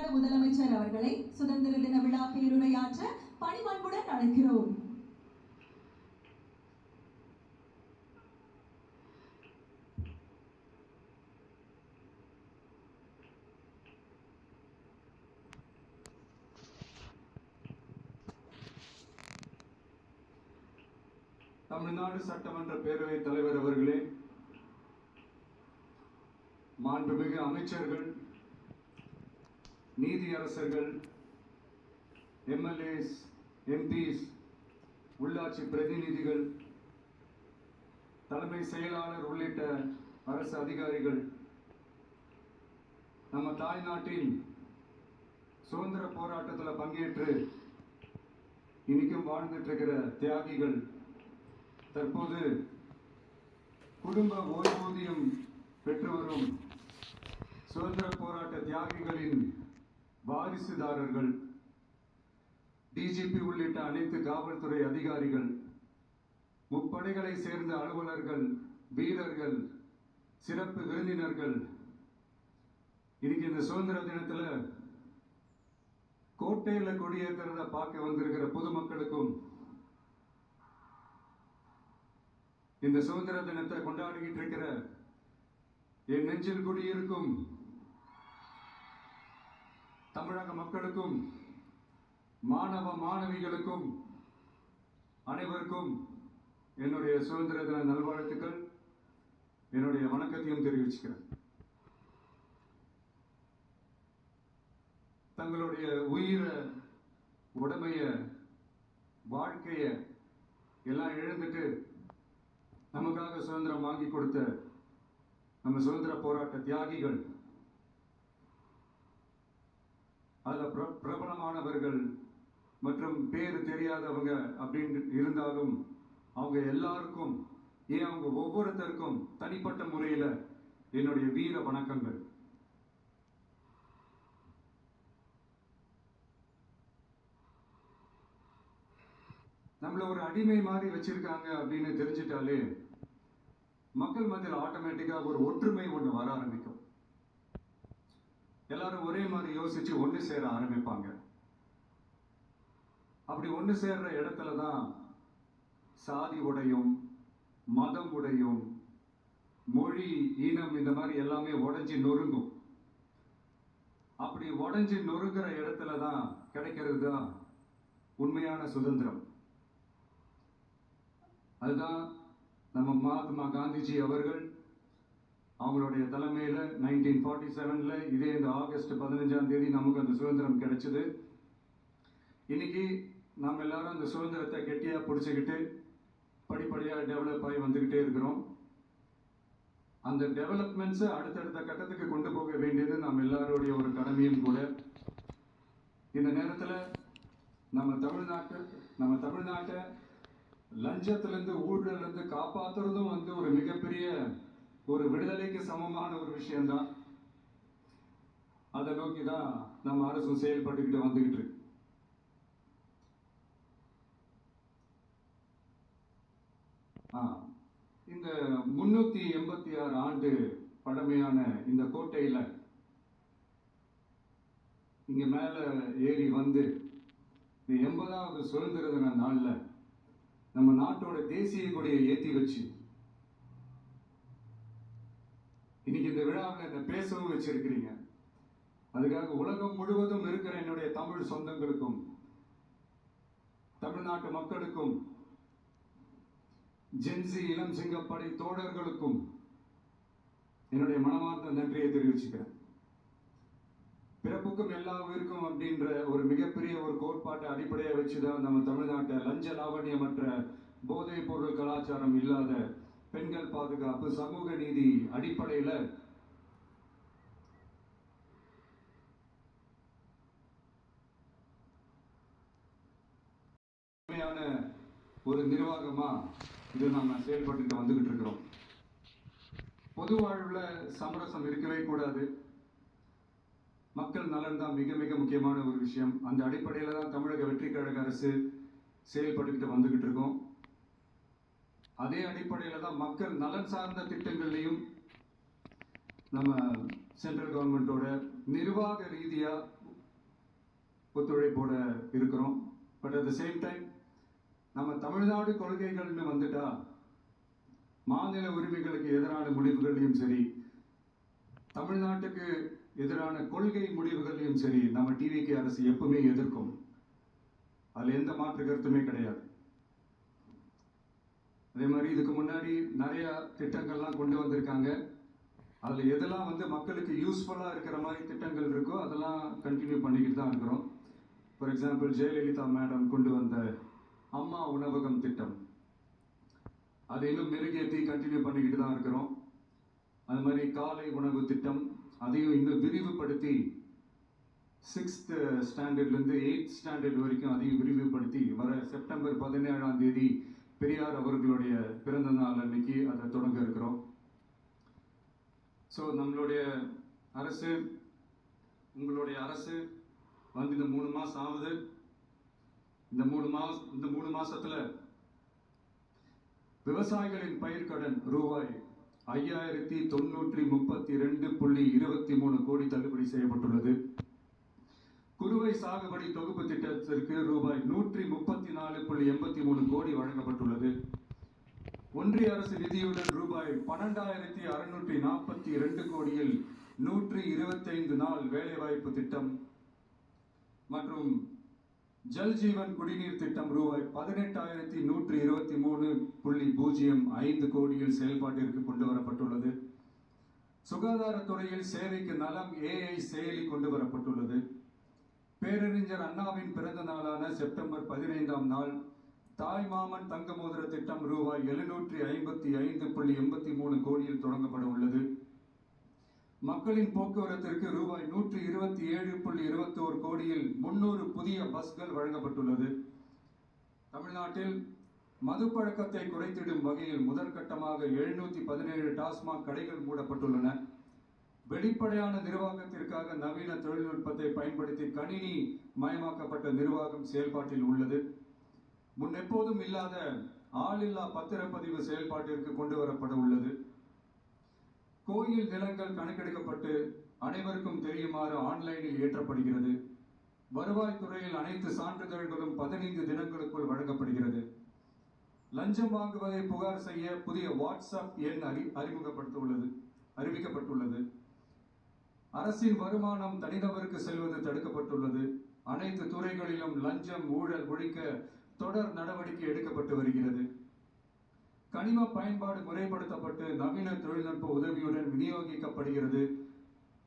தமிழக முதலமைச்சர் அவர்களை சுதந்திர தின விழா பேருரையாற்ற பணிவன்புடன் அழைக்கிறோம். தமிழ்நாடு சட்டமன்ற பேரவைத் தலைவர் அவர்களே, மாண்புமிகு அமைச்சர்கள், நீதியரசர்கள், எம்எல்ஏஸ், எம்பிஸ், உள்ளாட்சி பிரதிநிதிகள், தலைமை செயலாளர் உள்ளிட்ட அரசு அதிகாரிகள், நம்ம தாய்நாட்டின் சுதந்திர போராட்டத்தில் பங்கேற்று இன்னைக்கும் வாழ்ந்துட்டு இருக்கிற தியாகிகள், தற்போது குடும்ப ஓய்வூதியம் பெற்று வரும் சுதந்திர போராட்ட தியாகிகளின் வாரிசுதாரர்கள், டிஜிபி உள்ளிட்ட அனைத்து காவல்துறை அதிகாரிகள், முப்படைகளை சேர்ந்த அலுவலர்கள், வீரர்கள், சிறப்பு விருந்தினர்கள், இன்னைக்கு இந்த சுதந்திர தினத்தில் கோட்டையில கொடியேற்றத பார்க்க வந்திருக்கிற பொதுமக்களுக்கும், இந்த சுதந்திர தினத்தை கொண்டாடிக்கிட்டு இருக்கிற என் நெஞ்சில் குடியிருக்கும் தமிழக மக்களுக்கும், மாணவ மாணவிகளுக்கும் அனைவருக்கும் என்னுடைய சுதந்திர தின நல்வாழ்த்துக்கள், என்னுடைய வணக்கத்தையும் தெரிவிச்சுக்கிறேன். தங்களுடைய உயிரை, உடமைய, வாழ்க்கைய எல்லாம் இழந்துட்டு நமக்காக சுதந்திரம் வாங்கி கொடுத்த நம்ம சுதந்திர போராட்ட தியாகிகள், அதுல பிரபலமானவர்கள் மற்றும் பேரு தெரியாதவங்க அப்படின்னு இருந்தாலும் அவங்க எல்லாருக்கும், ஏன் அவங்க ஒவ்வொருத்தருக்கும் தனிப்பட்ட முறையில் என்னுடைய வீர வணக்கங்கள். நம்மள ஒரு அடிமை மாதிரி வச்சிருக்காங்க அப்படின்னு தெரிஞ்சிட்டாலே மக்கள் மத்தியில் ஆட்டோமேட்டிக்கா ஒரு ஒற்றுமை ஒன்று வர ஆரம்பிக்கும். எல்லாரும் ஒரே மாதிரி யோசிச்சு ஒன்று சேர ஆரம்பிப்பாங்க. அப்படி ஒன்று சேர்ற இடத்துல தான் சாதி உடையும், மதம் உடையும், மொழி, இனம் இந்த மாதிரி எல்லாமே உடைஞ்சி நொறுங்கும். அப்படி உடைஞ்சி நொறுங்குற இடத்துல தான் கிடைக்கிறது தான் உண்மையான சுதந்திரம். அதுதான் நம்ம மகாத்மா காந்திஜி அவர்கள் அவங்களுடைய தலைமையில் 1947ல் இதே இந்த ஆகஸ்ட் 15ஆம் தேதி நமக்கு அந்த சுதந்திரம் கிடைச்சது. இன்னைக்கு நாம் எல்லாரும் அந்த சுதந்திரத்தை கெட்டியா பிடிச்சிக்கிட்டு படிப்படியாக டெவலப் ஆகி வந்துக்கிட்டே இருக்கிறோம். அந்த டெவலப்மெண்ட்ஸை அடுத்தடுத்த கட்டத்துக்கு கொண்டு போக வேண்டியது நம்ம எல்லாருடைய ஒரு கடமையும் கூட. இந்த நேரத்தில் நம்ம தமிழ்நாட்டை லஞ்சத்திலிருந்து, ஊழலிருந்து காப்பாற்றுறதும் ஒரு மிகப்பெரிய ஒரு விடுதலைக்கு சமமான ஒரு விஷயம்தான். அதை நோக்கி தான் நம்ம அரசும் செயல்பட்டுக்கிட்டு வந்துகிட்டு இருக்கு. இந்த 386 ஆண்டு பழமையான இந்த கோட்டையில இங்க மேல ஏறி வந்து இந்த 80வது சுதந்திர தின நாள்ல நம்ம நாட்டோட தேசிய கொடியை ஏற்றி வச்சு இன்னைக்கு இந்த விழாவில் என்ன பேசவும் வச்சிருக்கிறீங்க. அதுக்காக உலகம் முழுவதும் இருக்கிற என்னுடைய தமிழ் சொந்தங்களுக்கும், தமிழ்நாட்டு மக்களுக்கும், ஜென்சி இளம் சிங்கப்படை தோழர்களுக்கும் என்னுடைய மனமார்ந்த நன்றியை தெரிவிச்சுக்கிறேன். பிறப்புக்கும் எல்லா உயிருக்கும் அப்படின்ற ஒரு மிகப்பெரிய ஒரு கோட்பாட்டை அடிப்படையாக வச்சுதான் நம்ம தமிழ்நாட்டை லஞ்ச லாவண்யமற்ற போதைப் பொருள் கலாச்சாரம் இல்லாத, பெண்கள் பாதுகாப்பு, சமூக நீதி அடிப்படையில் உண்மையான ஒரு நிர்வாகமா இது நம்ம செயல்பட்டு வந்துகிட்டு இருக்கிறோம். பொது வாழ்வுல சமரசம் இருக்கவே கூடாது. மக்கள் நலன் தான் மிக மிக முக்கியமான ஒரு விஷயம். அந்த அடிப்படையில் தான் தமிழக வெற்றி கழக அரசு செயல்பட்டுக்கிட்டு வந்துகிட்டு இருக்கோம். அதே அடிப்படையில் தான் மக்கள் நலன் சார்ந்த திட்டங்கள்லையும் நம்ம சென்ட்ரல் கவர்மெண்டோட நிர்வாக ரீதியாக ஒத்துழைப்போட இருக்கிறோம். But at the same time நம்ம தமிழ்நாடு கொள்கைகள்னு வந்துட்டா மாநில உரிமைகளுக்கு எதிரான முடிவுகளையும் சரி, தமிழ்நாட்டுக்கு எதிரான கொள்கை முடிவுகளையும் சரி நம்ம டிவிகே அரசு எப்பவுமே எதிர்க்கும். அதுல எந்த மாற்று கருத்துமே கிடையாது. அதே மாதிரி இதுக்கு முன்னாடி நிறைய திட்டங்கள்லாம் கொண்டு வந்திருக்காங்க. அதுல எதெல்லாம் மக்களுக்கு யூஸ்ஃபுல்லா இருக்கிற மாதிரி திட்டங்கள் இருக்கோ அதெல்லாம் கண்டினியூ பண்ணிக்கிட்டு தான் இருக்கிறோம். ஃபார் எக்ஸாம்பிள் ஜெயலலிதா மேடம் கொண்டு வந்த அம்மா உணவகம் திட்டம், அதை இன்னும் மெருகேற்றி கண்டினியூ பண்ணிக்கிட்டு தான் இருக்கிறோம். அது மாதிரி காலை உணவு திட்டம், அதையும் இன்னும் விரிவுபடுத்தி 6th ஸ்டாண்டர்ட்லேருந்து 8th ஸ்டாண்டர்ட் வரைக்கும் அதையும் விரிவுபடுத்தி வர செப்டம்பர் 17ஆம் தேதி பெரியார் அவர்களுடைய பிறந்த நாள் அன்னைக்கு அதை தொடங்க இருக்கிறோம். ஸோ நம்மளுடைய அரசு, உங்களுடைய அரசு இந்த 3 மாதம் ஆகுது. இந்த 3 மாசத்துல விவசாயிகளின் பயிர்க்கடன் ரூபாய் 5032.23 கோடி தள்ளுபடி செய்யப்பட்டுள்ளது. குறுவை சாகுபடி தொகுப்பு திட்டத்திற்கு ரூபாய் 134.83 கோடி வழங்கப்பட்டுள்ளது. ஒன்றிய அரசு நிதியுடன் ரூபாய் 12,642 கோடியில் 125 நாள் வேலைவாய்ப்பு திட்டம் மற்றும் ஜல் ஜீவன் குடிநீர் திட்டம் ரூபாய் 18,123.05 கோடியில் செயல்பாட்டிற்கு கொண்டு வரப்பட்டுள்ளது. சுகாதாரத்துறையில் சேவைக்கு நலம் AI செயலி கொண்டு வரப்பட்டுள்ளது. பேரறிஞர் அண்ணாவின் பிறந்த நாளான செப்டம்பர் 15ஆம் நாள் தாய் மாமன் தங்க மோதிர திட்டம் ரூபாய் 755.83 கோடியில் தொடங்கப்பட உள்ளது. மக்களின் போக்குவரத்திற்கு ரூபாய் 127.21 கோடியில் 300 புதிய பஸ்கள் வழங்கப்பட்டுள்ளது. தமிழ்நாட்டில் மதுப்பழக்கத்தை குறைத்திடும் வகையில் முதற்கட்டமாக 717 டாஸ்மாக் கடைகள் மூடப்பட்டுள்ளன. வெளிப்படையான நிர்வாகத்திற்காக நவீன தொழில்நுட்பத்தை பயன்படுத்தி கணினி மயமாக்கப்பட்ட நிர்வாகம் செயல்பாட்டில் உள்ளது. முன்னெப்போதும் இல்லாத ஆளில்லா பத்திரப்பதிவு செயல்பாட்டிற்கு கொண்டு வரப்பட உள்ளது. கோயில் நிலங்கள் கணக்கெடுக்கப்பட்டு அனைவருக்கும் தெரியுமாறு ஆன்லைனில் ஏற்றப்படுகிறது. வருவாய்த்துறையில் அனைத்து சான்றிதழ்களும் 15 தினங்களுக்குள் வழங்கப்படுகிறது. லஞ்சம் வாங்குவதை புகார் செய்ய புதிய வாட்ஸ்அப் எண் அறிவிக்கப்பட்டுள்ளது. அரசின் வருமானம் தனிநபருக்கு செல்வது தடுக்கப்பட்டுள்ளது. அனைத்து துறைகளிலும் லஞ்சம் ஊழல் ஒழிக்க தொடர் நடவடிக்கை எடுக்கப்பட்டு வருகிறது. கனிம பயன்பாடு முறைப்படுத்தப்பட்டு நவீன தொழில்நுட்ப உதவியுடன் விநியோகிக்கப்படுகிறது.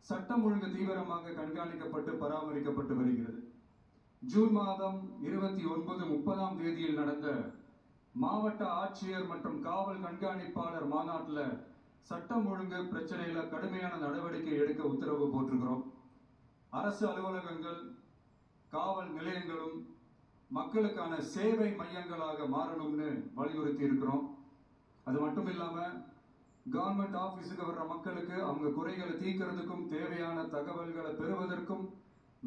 சட்டம் ஒழுங்கு தீவிரமாக கண்காணிக்கப்பட்டு பராமரிக்கப்பட்டு வருகிறது. ஜூன் மாதம் 29, 30ஆம் தேதியில் நடந்த மாவட்ட ஆட்சியர் மற்றும் காவல் கண்காணிப்பாளர் மாநாட்டில் சட்டம் ஒழுங்கு பிரச்சனையில கடுமையான நடவடிக்கை எடுக்க உத்தரவு போட்டிருக்கிறோம். அரசு அலுவலகங்கள், காவல் நிலையங்களும் மக்களுக்கான சேவை மையங்களாக மாறணும்னு வலியுறுத்தி இருக்கிறோம். அது மட்டும் இல்லாம கவர்மெண்ட் ஆபீஸுக்கு வர்ற மக்களுக்கு அவங்க குறைகளை தீர்க்கிறதுக்கும் தேவையான தகவல்களை பெறுவதற்கும்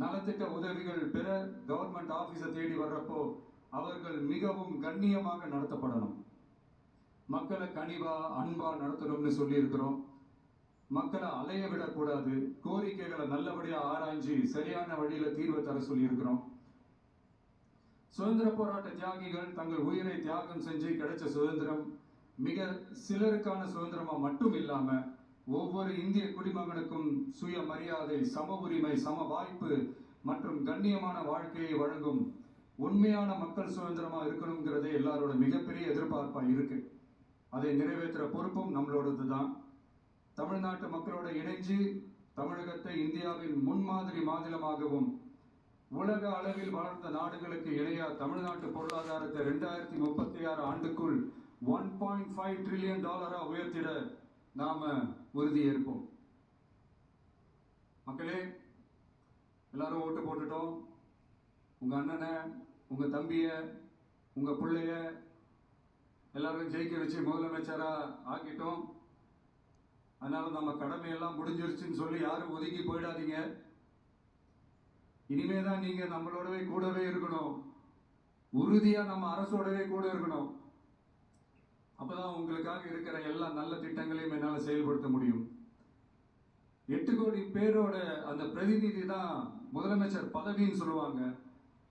நலத்திட்ட உதவிகள் பெற கவர்மெண்ட் ஆபீஸை தேடி வர்றப்போ அவர்கள் மிகவும் கண்ணியமாக நடத்தப்படணும். மக்களை கனிவா அன்பா நடத்தணும்னு சொல்லி இருக்கிறோம். மக்களை அலைய விடக்கூடாது. கோரிக்கைகளை நல்லபடியா ஆராய்ச்சி சரியான வழியில தீர்வை தர சொல்லி இருக்கிறோம். சுதந்திர போராட்ட தியாகிகள் தங்கள் உயிரை தியாகம் செஞ்சு கிடைச்ச சுதந்திரம் மிக சிலருக்கான சுதந்திரமா மட்டும் இல்லாம ஒவ்வொரு இந்திய குடிமகனுக்கும் சுய மரியாதை, சம உரிமை, சம வாய்ப்பு மற்றும் கண்ணியமான வாழ்க்கையை வழங்கும் உண்மையான மக்கள் சுதந்திரமா இருக்கணுங்கிறதே எல்லாரோட மிகப்பெரிய எதிர்பார்ப்பா இருக்கு. அதை நிறைவேற்ற பொறுப்பும் நம்மளோடது தான். தமிழ்நாட்டு மக்களோட இணைஞ்சு தமிழகத்தை இந்தியாவின் முன்மாதிரி மாநிலமாகவும் உலக அளவில் வளர்ந்த நாடுகளுக்கு இணையா தமிழ்நாட்டு பொருளாதாரத்தை 2036 ஆண்டுக்குள் $1.5 trillion உயர்த்திட நாம உறுதியேற்போம். மக்களே, எல்லாரும் ஓட்டு போட்டுட்டோம். உங்க அண்ணனை, உங்க தம்பிய, உங்க பிள்ளைய எல்லாரும் ஜெயிக்க வச்சு முதலமைச்சரா ஆக்கிட்டோம். அதனால நம்ம கடமையெல்லாம் முடிஞ்சிருச்சுன்னு சொல்லி யாரும் ஒதுங்கி போயிடாதீங்க. இனிமேதான் நீங்க நம்மளோடவே கூடவே இருக்கணும். உறுதியா நம்ம அரசோடவே கூட இருக்கணும். அப்பதான் உங்களுக்காக இருக்கிற எல்லா நல்ல திட்டங்களையும் என்னால செயல்படுத்த முடியும். 8 கோடி பேரோட அந்த பிரதிநிதி தான் முதலமைச்சர் பதவின்னு சொல்லுவாங்க.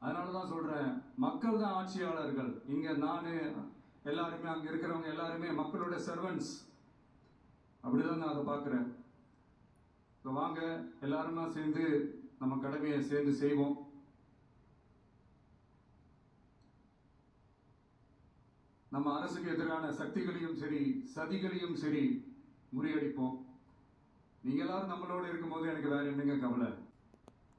அதனால தான் சொல்றேன், மக்கள் தான் ஆட்சியாளர்கள். இங்க நானு எல்லாருமே, அங்க இருக்கிறவங்க எல்லாருமே மக்களோட சர்வன்ட்ஸ். அப்படிதான் நான் அதை பார்க்கிறேன். வாங்க எல்லாருமா சேர்ந்து நம்ம கடமையை சேர்ந்து செய்வோம். நம்ம அரசுக்கு எதிரான சக்திகளையும் சரி சதிகளையும் சரி முறியடிப்போம். நீங்க எல்லாரும் நம்மளோட இருக்கும்போது எனக்கு வேற என்னங்க கவலை?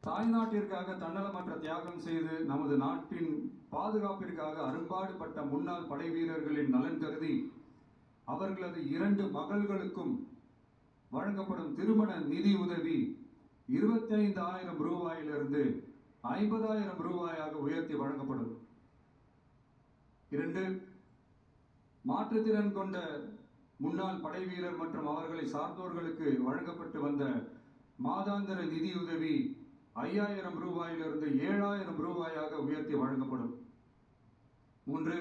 தாய்நாட்டிற்காக தன்னலமற்ற தியாகம் செய்து நமது நாட்டின் பாதுகாப்பிற்காக அரும்பாடுபட்ட முன்னாள் படை வீரர்களின் நலன் கருதி அவர்களது 2 மகள்களுக்கும் வழங்கப்படும் திருமண நிதி உதவி 25,000 ரூபாயிலிருந்து 50,000 ரூபாயாக உயர்த்தி வழங்கப்படும். 2. மாற்றுத்திறன் கொண்ட முன்னாள் படை வீரர் மற்றும் அவர்களை சார்ந்தோர்களுக்கு வழங்கப்பட்டு வந்த மாதாந்திர நிதியுதவி 5,000 ரூபாயிலிருந்து 7,000 ரூபாயாக உயர்த்தி வழங்கப்படும். 3.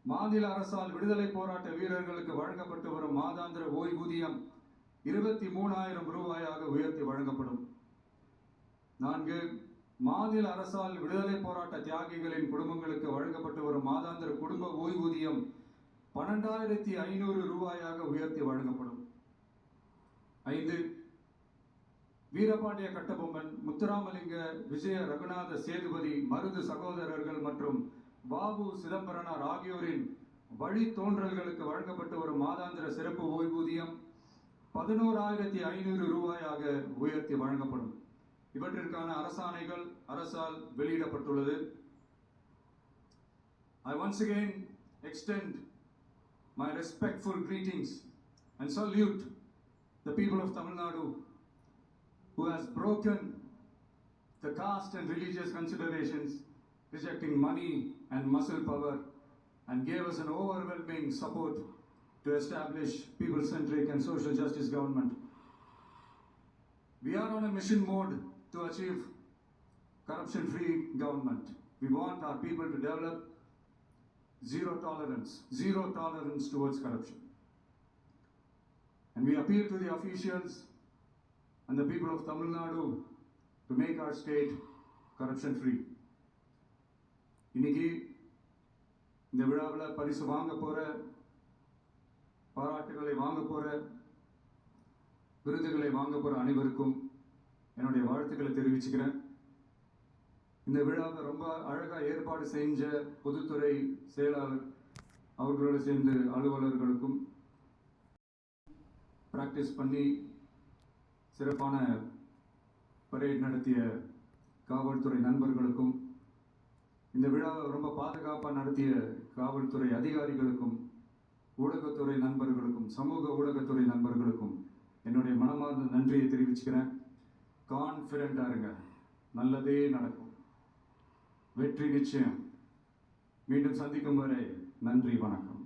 மாநில அரசால் விடுதலை போராட்ட வீரர்களுக்கு வழங்கப்பட்டு வரும் மாதாந்திர ஓய்வூதியம் 23,000 ரூபாயாக உயர்த்தி வழங்கப்படும். 4. மாநில அரசால் விடுதலை போராட்ட தியாகிகளின் குடும்பங்களுக்கு வழங்கப்பட்டு வரும் மாதாந்திர குடும்ப ஓய்வூதியம் 12,500 ரூபாயாக உயர்த்தி வழங்கப்படும். 5. வீரபாண்டிய கட்டபொம்மன், முத்துராமலிங்க, விஜய ரகுநாத சேதுபதி, மருது சகோதரர்கள் மற்றும் பாபு சிதம்பரனார் ஆகியோரின் வழித்தோன்றல்களுக்கு வழங்கப்பட்டு வரும் மாதாந்திர சிறப்பு ஓய்வூதியம் 11,500 ரூபாயாக உயர்த்தி வழங்கப்படும். இவற்றிற்கான அரசாணைகள் அரசால் வெளியிடப்பட்டுள்ளது. I once again extend my respectful greetings and salute the people of Tamil Nadu who has broken the caste and religious considerations, rejecting money and muscle power, and gave us an overwhelming support to establish people-centric and social justice government. We are on a mission mode to achieve corruption-free government. We want our people to develop zero tolerance towards corruption. And we appeal to the officials and the people of Tamil Nadu to make our state corruption-free. இன்னைக்கு இந்த விழாவில் பரிசு வாங்க போற, பாராட்டுகளை வாங்க போற, விருதுகளை வாங்க போற அனைவருக்கும் என்னுடைய வாழ்த்துக்களை தெரிவிச்சுக்கிறேன். இந்த விழாவை ரொம்ப அழகா ஏற்பாடு செஞ்ச பொதுத்துறை செயலாளர் அவர்களோடு சேர்ந்து அலுவலர்களுக்கும், பிராக்டிஸ் பண்ணி சிறப்பான பரேட் நடத்திய காவல்துறை நண்பர்களுக்கும், இந்த விழாவை ரொம்ப பாதுகாப்பாக நடத்திய காவல்துறை அதிகாரிகளுக்கும், ஊடகத்துறை நண்பர்களுக்கும், சமூக ஊடகத்துறை நண்பர்களுக்கும் என்னுடைய மனமார்ந்த நன்றியை தெரிவிச்சுக்கிறேன். கான்ஃபிடென்ட்டா இருங்க, நல்லதே நடக்கும், வெற்றி நிச்சயம். மீண்டும் சந்திக்கும் வரை நன்றி, வணக்கம்.